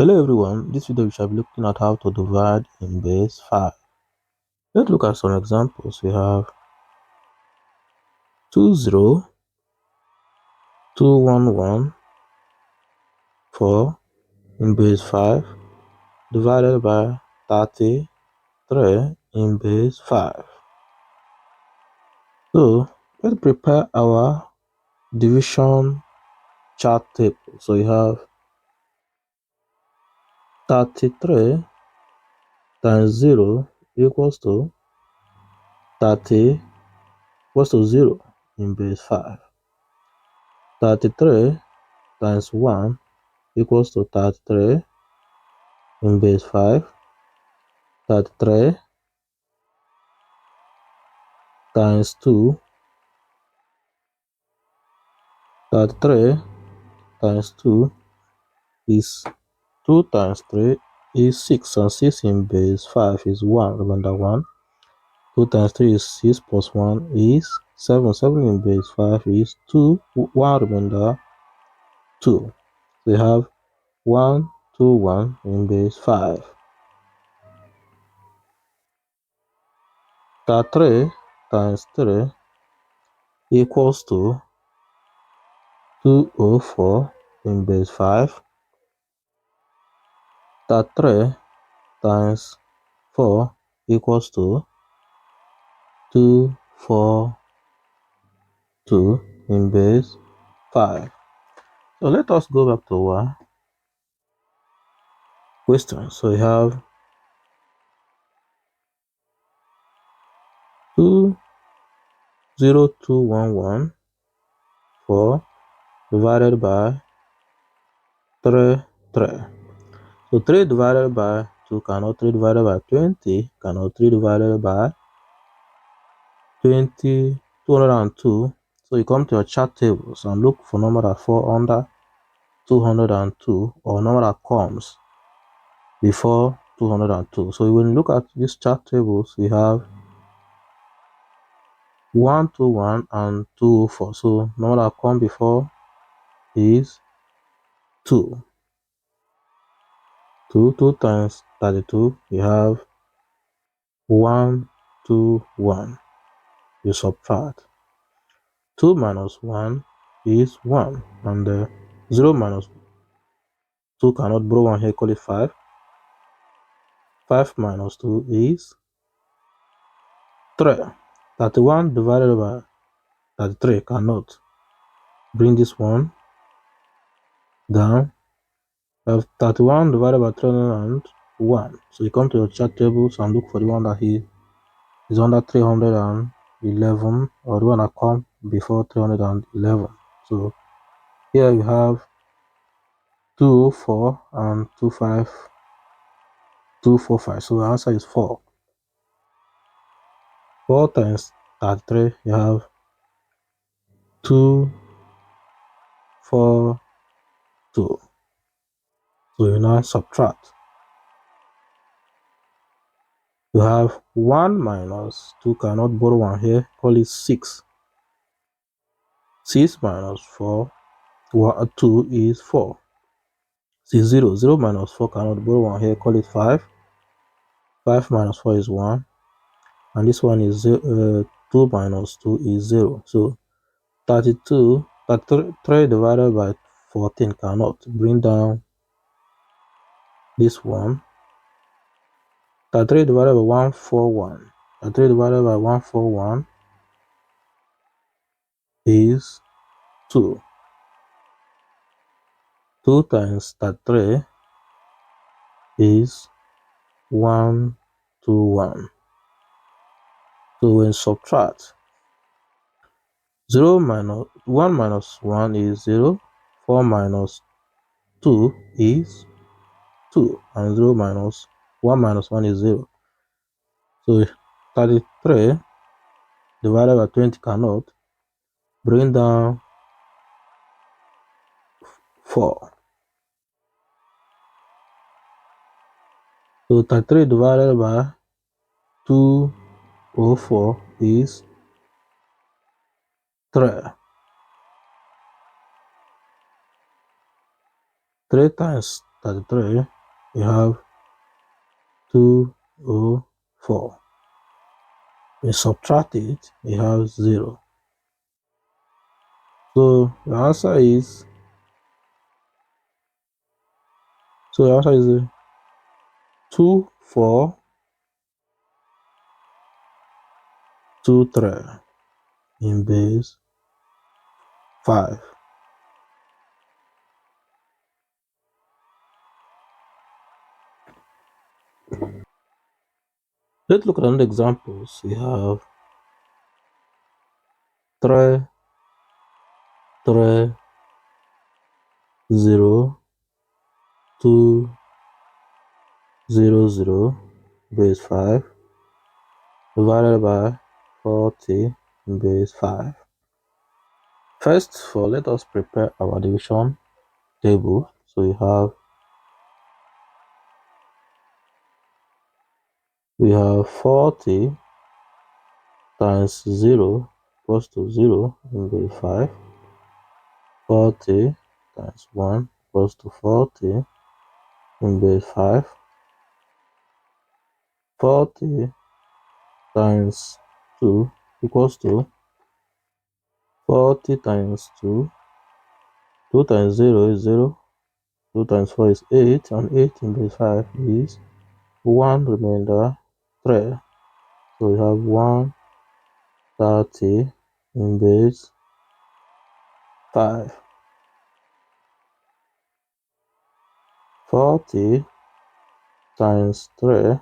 Hello everyone, this video we shall be looking at how to divide in base 5. Let's look at some examples. We have 20211 in base 5 divided by 33 in base 5. So let's prepare our division chart table. So you have 33 times 0 equals to 0 in base 5. 33 times 1 equals to 33 in base 5. 33 times 2, 33 times 2 is 2 times 3 is 6, and 6 in base 5 is 1, remember 1. 2 times 3 is 6 plus 1 is 7, 7 in base 5 is 2, 1 remember 2. We have 1, 2, 1 in base 5. 33 times 3 equals to 204 in base 5. 33 times 4 equals to 242 in base 5. So let us go back to our question. So we have 20211 divided by 3. So 3 divided by 2 cannot, 3 divided by 20 cannot, 3 divided by 20, 202. So you come to your chart tables and look for number that fall under 202 or number that comes before 202. So when you look at these chart tables, we have 121 and 204. So number that come before is 2. 2 times 32, we have 121. You subtract. 2 minus 1 is 1, and 0 minus 2 cannot borrow 1 here, call it 5. 5 minus 2 is 3. 31 divided by 33 cannot. Bring this one down. We have 31 divided by 301. So you come to your chart tables and look for the one that is under 311, or the one that comes before 311. So here you have 204 and 245. So the answer is 4. 4 times 33, you have 242. So you now subtract. You have 1 minus 2 cannot borrow 1 here, call it 6. 6 minus 4, 2 is 4. 0. 0 minus 4 cannot borrow 1 here, call it 5. 5 minus 4 is 1. And this one is 2 minus 2 is 0. So 33 divided by 14 cannot. Bring down this one. 33 divided by 141. 33 divided by 141 is 2. 2 times 33 is 121. So when subtract, 1 minus 1 is 0. 4 minus 2 is 2. And 1 minus 1 is 0. So 33 divided by 20 cannot. Bring down 4. So 33 divided by 204 is 3. 3 times 33, you have 204. You subtract it, you have 0. So the answer is 2, 4, 2, 3 in base 5. Let's look at another examples. We have 3, 3, 0, 2, 0, 0, base 5, divided by 40 in base 5. First of all, let us prepare our division table. So we have 40 times 0 equals to 0 in base 5. 40 times 1 equals to 40 in base 5. 40 times 2 equals to 40 times 2. 2 times 0 is 0. 2 times 4 is 8. And 8 in base 5 is 1 remainder 3. So we have 130 in base 5. 40 times 3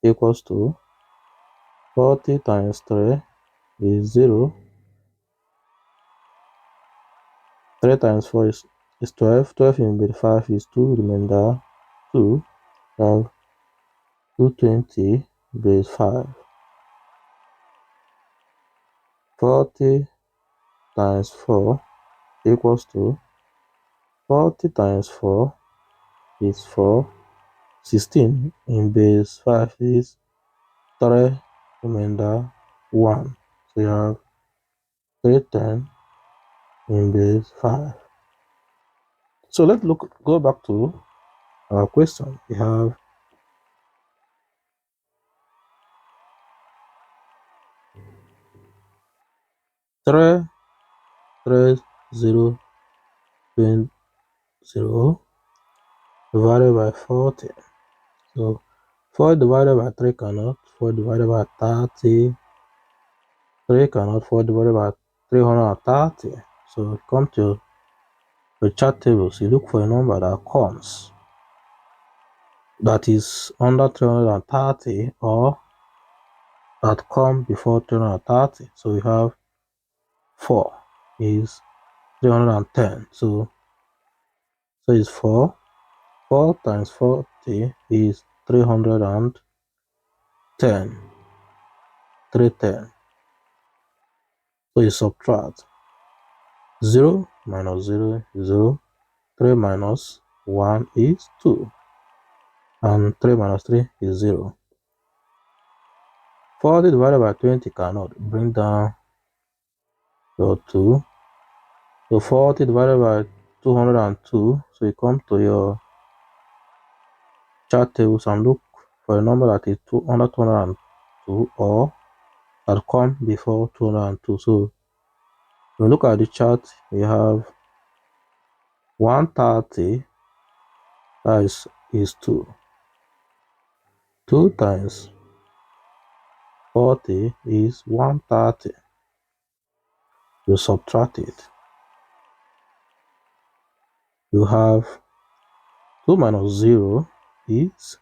equals to 40 times 3 is 0. 3 times 4 is 12. 12 in base 5 is 2 remainder 2. We have 220 base 5. 40 times 4 equals to 40 times 4 is 4. 16 in base 5 is 3 remainder 1. So you have 310 in base 5. So let's go back to our question. We have 3, 3, 0, 20 divided by 40. So 4 divided by 3 cannot, 4 divided by 30, 3 cannot, 4 divided by 330. So come to the chart tables, you look for a number that is under 330 or that come before 330. So we have 4 is 310. So it's 4. 4 times 40 is 310. 310. So you subtract 0 minus 0 is 0. 3 minus 1 is 2. And 3 minus 3 is 0. 40 divided by 20 cannot. Bring down your 2. So 40 divided by 202. So you come to your chart tables and look for a number that is under 202 or that come before 202. So when you look at the chart, you have 130, that is 2. 2 times 40 is 130. You subtract it. You have 2 minus 0 is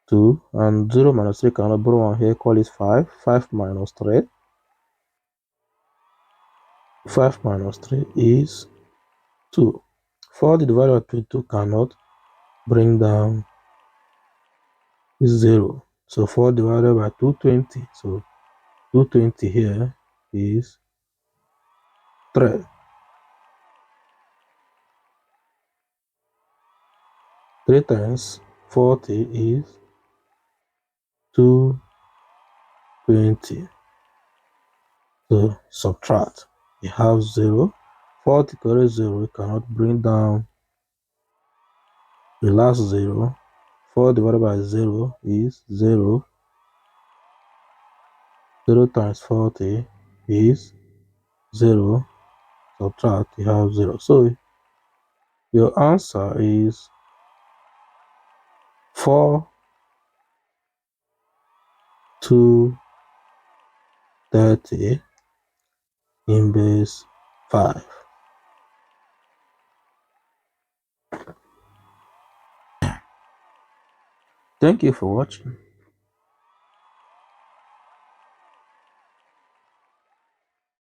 2, and 0 minus 3 cannot borrow one here, call it 5. 5 minus 3. 5 minus 3 is 2. 40 divided by 22 cannot. Bring down is 0. So 4 divided by 220. So 220 here is 3. 3 times 40 is 220. So subtract. You have 0. 40 carries 0. You cannot bring down the last 0. 4 divided by 0 is 0. 0 times 40 is 0. Subtract, you have 0. So your answer is 4 to 30 in base 5. Thank you for watching.